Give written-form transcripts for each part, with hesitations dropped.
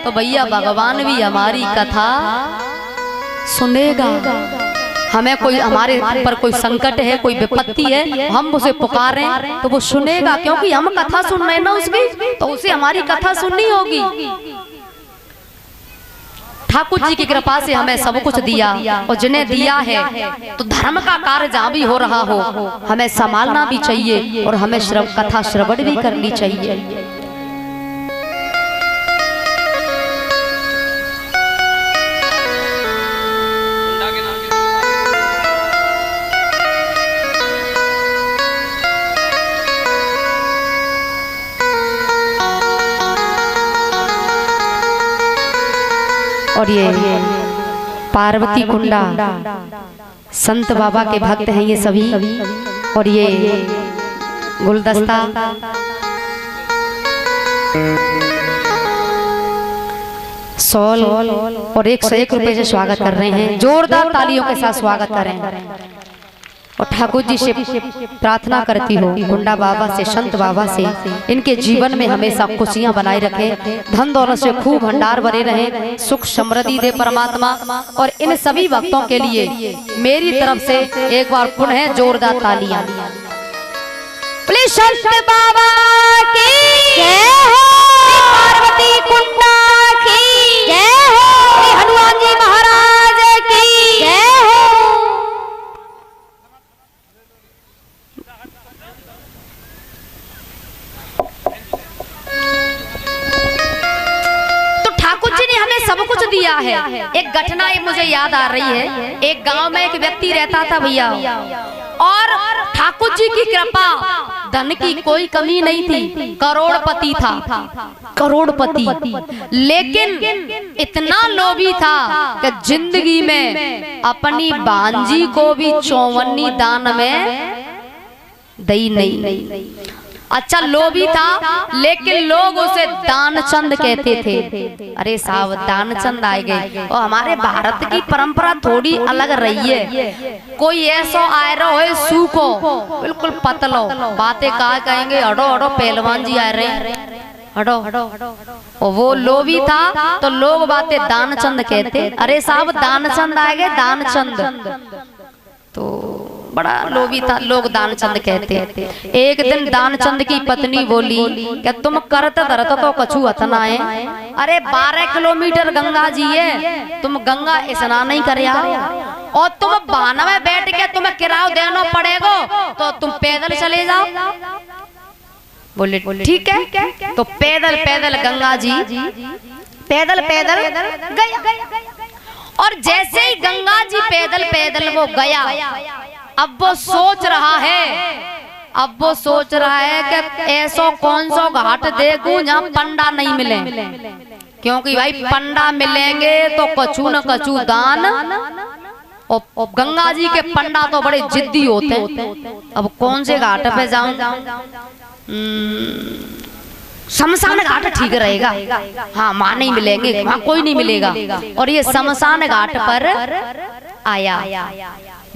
तो भैया भगवान भी हमारी कथा सुनेगा। हमें कोई हमारे पर कोई संकट है, कोई विपत्ति है, हम उसे पुकारें तो वो सुनेगा, क्योंकि हम कथा सुन रहे हैं ना उसकी, तो उसे हमारी कथा सुननी होगी। ठाकुर जी की कृपा से हमें सब कुछ दिया, और जिन्हें दिया है तो धर्म का कार्य जहाँ भी हो रहा हो हमें संभालना भी चाहिए, और हमें कथा श्रवण भी करनी चाहिए। और ये पार्वती कुंडा संत बाबा के भक्त हैं ये सभी, और ये गुलदस्ता सॉल और 101 रुपए से स्वागत कर रहे हैं। जोरदार तालियों के साथ स्वागत करें। और ठाकुर जी से प्रार्थना करती हो, कुंडा बाबा से, संत बाबा से, इनके जीवन में हमेशा खुशियां बनाए रखे, धन दौलत से खूब भंडार भरे रहे, सुख समृद्धि दे परमात्मा। और इन सभी भक्तों के लिए मेरी तरफ से एक बार पुनः जोरदार तालियां। प्लीज संत बाबा की जय हो, पार्वती कुंडा की जय हो, हनुमान जी महाराज की जय हो। सब कुछ दिया है। एक घटना मुझे याद आ रही है। एक गांव में एक व्यक्ति रहता था भैया, और ठाकुर जी की कृपा, धन की कोई कमी नहीं थी, करोड़पति था, करोड़पति। लेकिन इतना लोभी था कि जिंदगी में अपनी भांजी को भी चौवन्नी दान में दी नहीं। अच्छा लोभी था, लेकिन लोग उसे दानचंद कहते थे। अरे साहब दानचंद आए गए। और हमारे भारत की परंपरा थोड़ी अलग रही है। कोई ऐसा आए रहो है सूखो बिल्कुल पतलो, बातें कहा कहेंगे, हटो हटो पहलवान जी आ रहे हैं, हटो हटो। और वो लोभी था तो लोग बातें दानचंद कहते। अरे साहब दानचंद आए गए, दानचंद। तो बड़ा लोभी था, लोग दानचंद कहते। एक दिन दानचंद की पत्नी बोली क्या तुम करत धरत तो कछु हथना है। अरे 12 किलोमीटर गंगा जी है, तुम गंगा स्नान नहीं कर और तुम बहाना में बैठ के तुम्हें किराया देना पड़ेगा, तो तुम पैदल चले जाओ। बोले ठीक है। तो पैदल पैदल गंगा जी पैदल पैदल गया। और जैसे ही गंगा जी पैदल पैदल वो गया, अब वो सोच रहा है कि ऐसा कौन सा घाट देखूं जहाँ पंडा नहीं मिले, क्योंकि भाई पंडा मिलेंगे तो कछु न कछु दान। और गंगा जी के पंडा तो बड़े जिद्दी होते हैं। अब कौन से घाट पे जाऊं? शमशान घाट ठीक रहेगा। हाँ वहाँ नहीं मिलेंगे, वहाँ कोई नहीं मिलेगा। और ये शमशान घाट पर आया।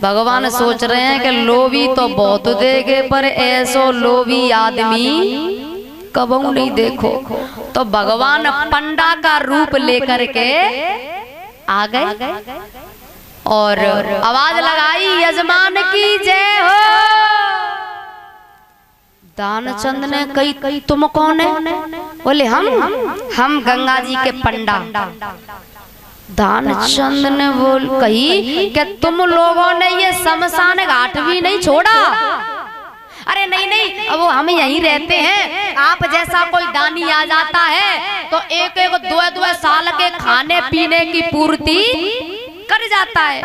भगवान सोच रहे हैं कि लोभी तो बहुत देखे, पर ऐसो लोभी आदमी कबहू नहीं देखो। तो भगवान पंडा का रूप लेकर के आ गए और आवाज लगाई, यजमान की जय हो। दानचंद ने कही तुम कौन है? बोले हम गंगा जी के पंडा। दानचंद ने कही कि तुम लोगों ने ये शमशान घाट भी नहीं छोड़ा? अरे नहीं, अब हम यहीं रहते हैं। आप जैसा कोई दानी आ जाता है तो एक एक दो साल के खाने पीने की पूर्ति कर जाता है।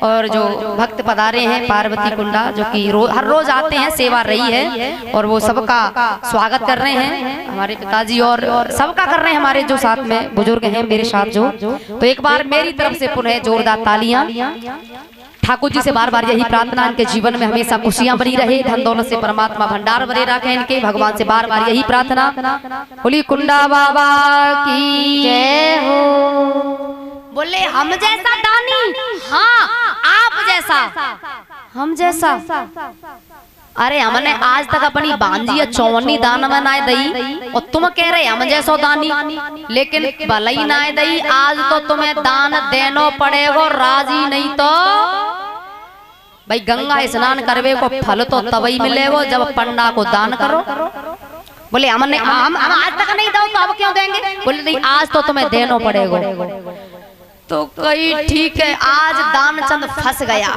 और जो भक्त पधारे हैं पार्वती कुंडा, जो कि हर रोज आते हैं, सेवा रही है, और वो सबका स्वागत कर रहे हैं हमारे पिताजी, और सबका कर रहे हैं हमारे जो साथ में बुजुर्ग हैं मेरे साथ जो। तो एक बार मेरी तरफ से पुनः जोरदार तालियां। ठाकुर जी से बार बार यही प्रार्थना, इनके जीवन में हमेशा खुशियां बनी रहे, धन दौलत से परमात्मा भंडार भरे रखे इनके। भगवान से बार बार यही प्रार्थना। बोली कुंडा बाबा की जय हो। बोले हम जैसा दानी? हाँ आप जैसा, हम जैसा। अरे हमने आज तक अपनी बांजी चौवनी दान में ना दई और तुम कह रहे हम जैसो दानी, लेकिन भलाई ना दई। आज तो तुम्हें दान देनो पड़ेगा, राजी नहीं तो भाई गंगा स्नान करवे को फल तो तभी मिलेगा जब पंडा को दान करो। बोले हम आज तक नहीं दो तो अब क्यों देंगे? बोले नहीं आज तो तुम्हें देनो पड़ेगा। तो कही ठीक है, आज दानचंद फंस गया।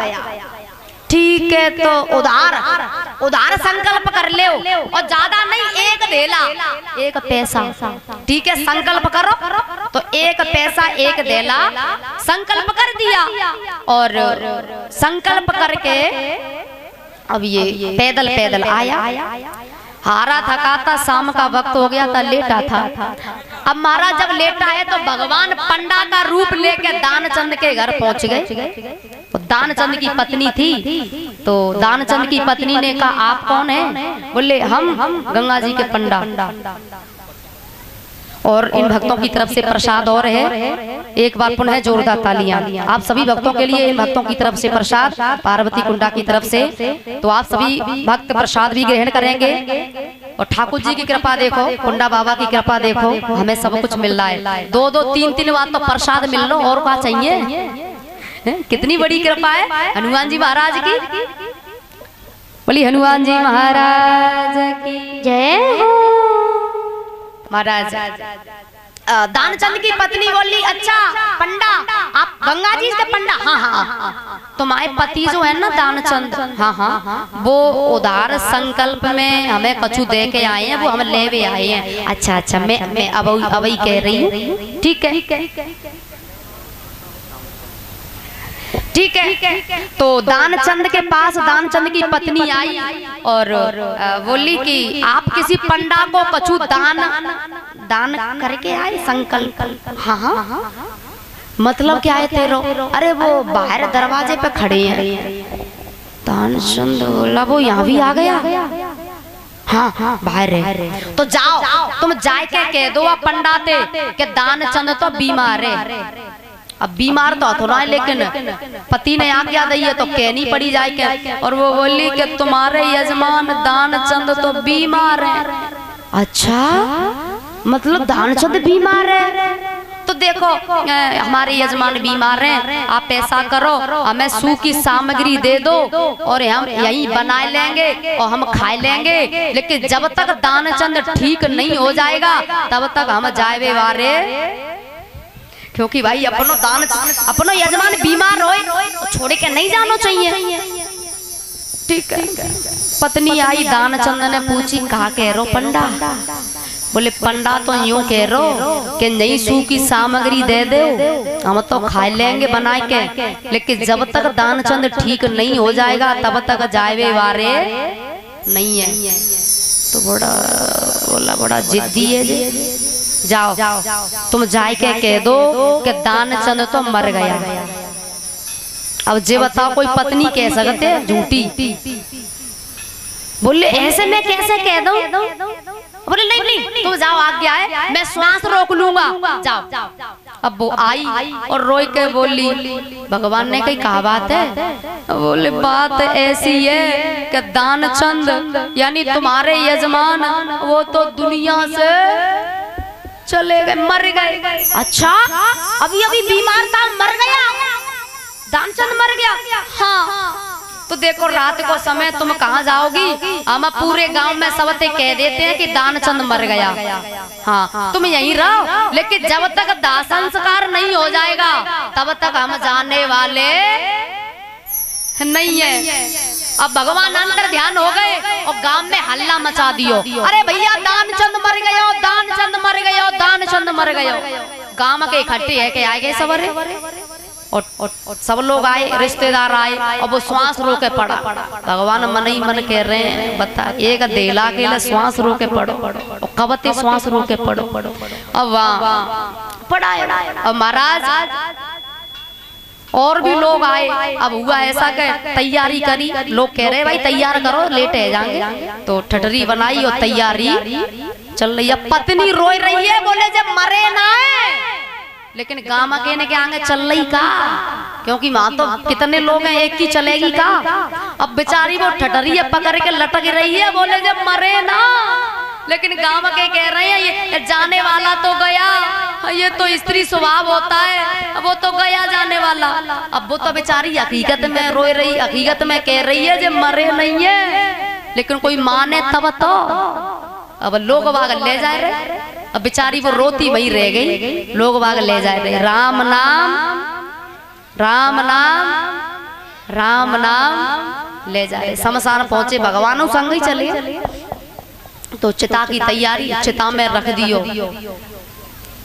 ठीक है तो उधार संकल्प कर ले और ज्यादा नहीं, एक देला, एक पैसा। ठीक है संकल्प करो, तो एक पैसा एक देला संकल्प कर दिया। और संकल्प करके अब ये पैदल पैदल आया, हारा थका था, शाम का वक्त हो गया था, लेटा था। अब महाराज जब लेटा है तो भगवान पंडा का रूप लेके दानचंद के घर पहुंच गए। तो दानचंद की पत्नी थी, तो दानचंद की पत्नी ने कहा आप कौन है? बोले हम गंगा जी के पंडा। और इन भक्तों की तरफ से प्रसाद और है, एक बार पुनः जोरदार तालियां आप सभी भक्तों के लिए। इन भक्तों की तरफ से प्रसाद पार्वती कुंडा की तरफ से, तो आप सभी भक्त प्रसाद भी ग्रहण करेंगे। और ठाकुर जी की कृपा देखो, कुंडा बाबा की कृपा देखो, हमें सब कुछ मिल रहा है। दो दो तीन तीन बार तो प्रसाद मिल लो, और क्या चाहिए? कितनी बड़ी कृपा है हनुमान जी महाराज की। बोली हनुमान जी महाराज की जय हो। महाराज दानचंद की पत्नी बोली अच्छा पंडा आप गंगा जी के पंडा? हाँ हाँ, तुम्हारे पति जो है ना दानचंद, हाँ हाँ, वो उधार संकल्प में हमें कछु दे के आए हैं, वो हम लेवे आए हैं। अच्छा अच्छा, मैं अब ही कह रही हूँ। ठीक है ठीक है। तो दानचंद के पास दानचंद की पत्नी आई और बोली कि आप किसी पंडा को कछु दान करके आए संकल्प? हाँ हाँ, मतलब क्या है तेरो? अरे वो बाहर दरवाजे पे खड़े हैं। दानचंद बोला वो यहाँ भी आ गया? हाँ हाँ बाहर है। तो जाओ तुम जाके कह दो पंडा ते कि दानचंद तो बीमार है। अब बीमार तो थोड़ा है, लेकिन पति ने आज्ञा दी है तो कहनी पड़ी जाए के। और वो बोली कि तुम्हारे यजमान दानचंद तो बीमार है। अच्छा मतलब दानचंद बीमार है? तो देखो हमारे यजमान बीमार हैं, आप ऐसा करो हमें सूखी सामग्री दे दो और हम यही बना लेंगे और हम खा लेंगे, लेकिन जब तक दानचंद ठीक नहीं हो जाएगा तब तक हम जाए वारे। क्योंकि भाई अपनो यजमान बीमार होए तो छोड़ के नहीं जाना चाहिए। ठीक है। पत्नी आई, दानचंद ने पूछी कहा कह रो पंडा? बोले पंडा तो यूं कह रो कि नई सूखी सामग्री दे दो हम तो खा लेंगे बना के, लेकिन जब तक दानचंद ठीक नहीं हो जाएगा तब तक जाए वारे नहीं है। तो बोला बड़ा जिद्दी है। जाओ तुम जाके कह दो कि दानचंद तो मर गया। अब जे बताओ कोई पत्नी कह सकते झूठी? बोले ऐसे मैं कैसे कह दूं? बोले नहीं तुम जाओ, आज्ञा है, मैं श्वास रोक लूंगा, जाओ। अब वो आई और रोई के बोली भगवान ने कही कहा बात है? बोले बात ऐसी है कि दानचंद यानी तुम्हारे यजमान वो तो दुनिया से चले गए, मर गए। अच्छा अभी बीमार था, मर गया? दानचंद मर गया? हाँ। तो देखो रात को समय तुम कहाँ जाओगी? हम पूरे गांव में सबते कह देते हैं कि दानचंद मर गया। हाँ तुम यहीं रहो, लेकिन जब तक दाह संस्कार नहीं हो जाएगा तब तक हम जाने वाले नहीं है। अब भगवान अंतर ध्यान हो गए और गांव में हल्ला मचा दियो, अरे भैया दानचंद मर गयो, दानचंद मर गयो, दानचंद मर गयो। गांव के इकट्ठे है के आए गए सवरे और सब लोग आए, रिश्तेदार आए और वो श्वास रोके पड़ा। भगवान मन ही मन कह रहे हैं बता एक देला के लिए श्वास रोके पड़ो और कबते श्वास रोके पड़ो। अब वहाँ पड़ा अब महाराज और भी लोग आए। अब हुआ ऐसा कि तैयारी करी, लोग कह रहे भाई तैयार करो लेट है जाएंगे, तो ठटरी बनाई और तैयारी चल रही है। पत्नी रोई रही है, बोले जब मरे ना है, लेकिन गामा कहने के आगे चल रही का क्योंकि वहां तो कितने लोग हैं, एक की चलेगी का। अब बेचारी वो ठटरी है पकड़ के लटक रही है, बोले जब मरे ना, लेकिन गांव के कह रहे हैं ये जाने वाला तो गया, ये तो स्त्री स्वभाव होता है, वो तो गया जाने वाला। अब वो तो बेचारी हकीकत में रोए रही, हकीकत में कह रही है जब मरे नहीं है, लेकिन कोई माने तब तो। अब लोग बाग ले जा रहे, अब बेचारी वो रोती वही रह गई, लोग बाग ले जा रहे। राम नाम राम नाम राम नाम ले जाए। शमशान पहुंचे, भगवान संग ही चले। तो चिता की तैयारी, चिता में रख दियो।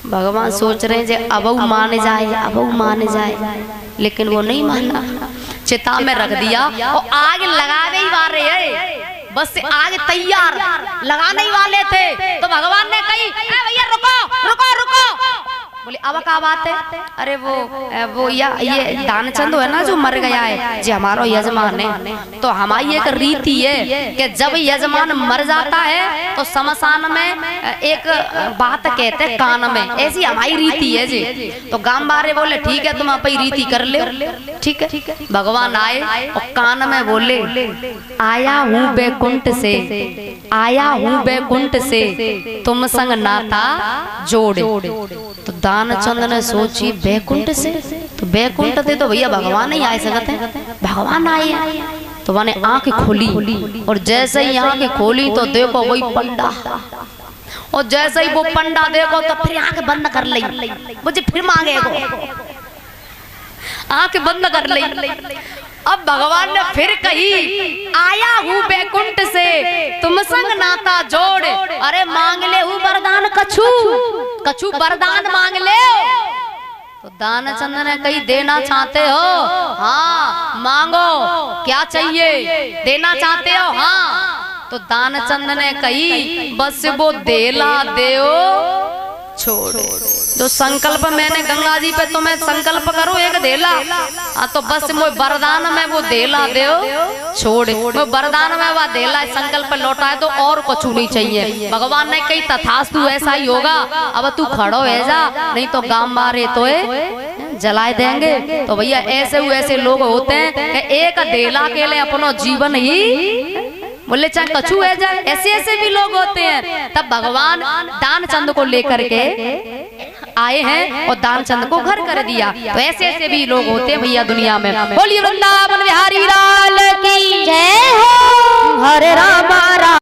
भगवान सोच रहे हैं जे अब मान जाए, अब मान जाए, लेकिन वो नहीं माना। चिता में रख दिया और आग लगाने ही वाले है, बस आग तैयार लगाने ही वाले थे। तो भगवान ने कही भैया रुको रुको रुको। बोले अब क्या बात है? अरे वो ये दानचंद है ना जो मर गया है, जो हमारा यजमान है, तो हमारी एक रीति है कि जब यजमान मर जाता है तो शमशान में एक बात कहते हैं कान में, ऐसी हमारी रीति है जी। तो गांव वाले बोले ठीक है तुम अपनी रीति कर ले, ठीक है। भगवान आए और कान में बोले आया हूँ बैकुंठ से, आया हूँ बैकुंठ से, तुम संग नाता जोड़। तो दानचंद ने सोची बैकुंठ से, तो बैकुंठ थे तो भैया भगवान नहीं आए सकते, भगवान आए। तो मैंने आंख खोली और जैसे ही आंख खोली तो देखो वही पंडा, और जैसे ही वो पंडा देखो तो फिर आंख बंद कर ली, मुझे फिर मांगे आंख बंद कर ली। अब भगवान ने फिर कही आया हूँ बैकुंठ से, तुम संग नाता जोड़। अरे मांग ले हूँ वरदान कछु, कछु वरदान मांग ले। तो दानचंद ने कही देना चाहते हो? हाँ मांगो, क्या चाहिए? देना चाहते हो? हाँ। तो दानचंद ने कही बस वो देला देओ छोड़। जो संकल्प मैंने गंगा जी पे तुम्हें संकल्प करो एक देला, तो बस वो वरदान में वो देला देओ छोड़। वो वरदान में वो देला संकल्प लौटाए तो और कुछ नहीं चाहिए। भगवान ने कही तथास्तु ऐसा ही होगा, अब तू खड़ो है जा, नहीं तो गांव मारे तो जलाए देंगे। तो भैया ऐसे लोग होते हैं कि एक देला के लिए अपना जीवन ही बोले चाहे कछु है जाए, ऐसे भी लोग होते हैं। तब भगवान दानचंद को लेकर के आए हैं और दानचंद को घर कर दिया। तो ऐसे भी लोग होते हैं भैया दुनिया में। बोलिए वृंदावन बिहारी लाल की जय हो। हरे राम।